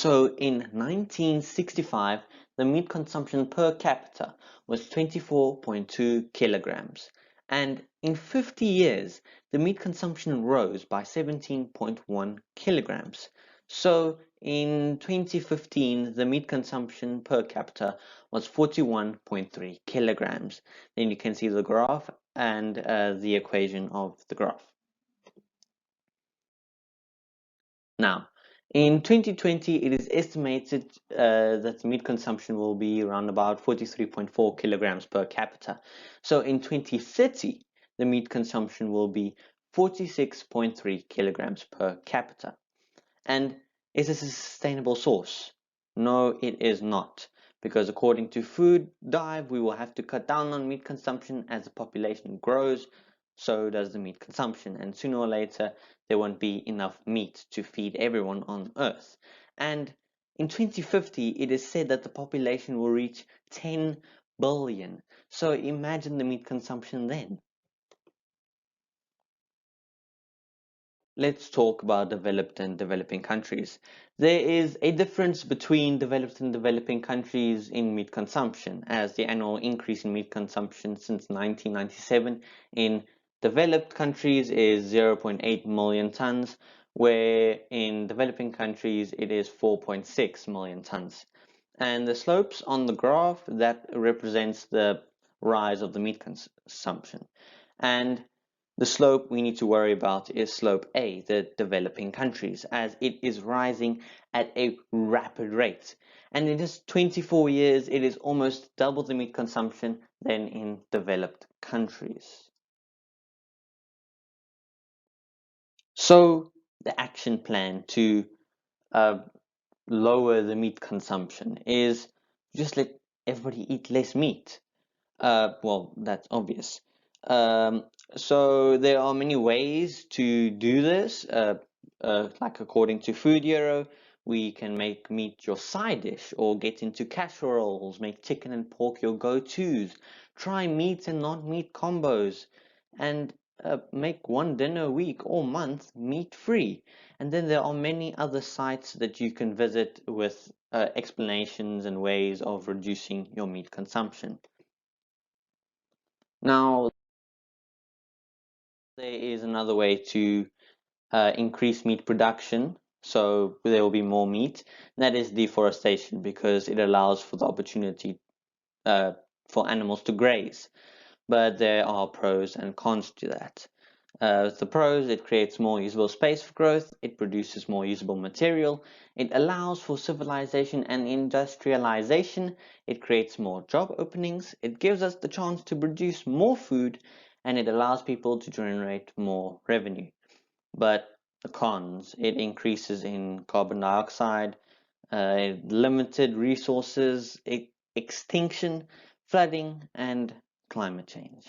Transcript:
So in 1965, the meat consumption per capita was 24.2 kilograms. And in 50 years, the meat consumption rose by 17.1 kilograms. So in 2015, the meat consumption per capita was 41.3 kilograms. Then you can see the graph and the equation of the graph. Now, in 2020, it is estimated that meat consumption will be around about 43.4 kilograms per capita. So in 2030, the meat consumption will be 46.3 kilograms per capita. And is this a sustainable source? No, it is not. Because according to Food Dive, we will have to cut down on meat consumption as the population grows, so does the meat consumption. And sooner or later, there won't be enough meat to feed everyone on Earth. And in 2050, it is said that the population will reach 10 billion. So imagine the meat consumption then. Let's talk about developed and developing countries. There is a difference between developed and developing countries in meat consumption, as the annual increase in meat consumption since 1997 in developed countries is 0.8 million tons, where in developing countries it is 4.6 million tons. And the slopes on the graph that represents the rise of the meat consumption. And the slope we need to worry about is slope A, the developing countries, as it is rising at a rapid rate. And in just 24 years, it is almost double the meat consumption than in developed countries. So the action plan to uh, lower the meat consumption is just let everybody eat less meat. Well, that's obvious. Um, so there are many ways to do this. Like according to Food Euro, we can make meat your side dish or get into casseroles, make chicken and pork your go-tos, try meat and non-meat combos, and make one dinner a week or month meat-free. And then there are many other sites that you can visit with explanations and ways of reducing your meat consumption. Now, there is another way to increase meat production, so there will be more meat. That is deforestation, because it allows for the opportunity uh, for animals to graze. But there are pros and cons to that. The pros, it creates more usable space for growth, it produces more usable material, it allows for civilization and industrialization, it creates more job openings, it gives us the chance to produce more food, and it allows people to generate more revenue. But the cons, it increases in carbon dioxide, limited resources, extinction, flooding, and climate change.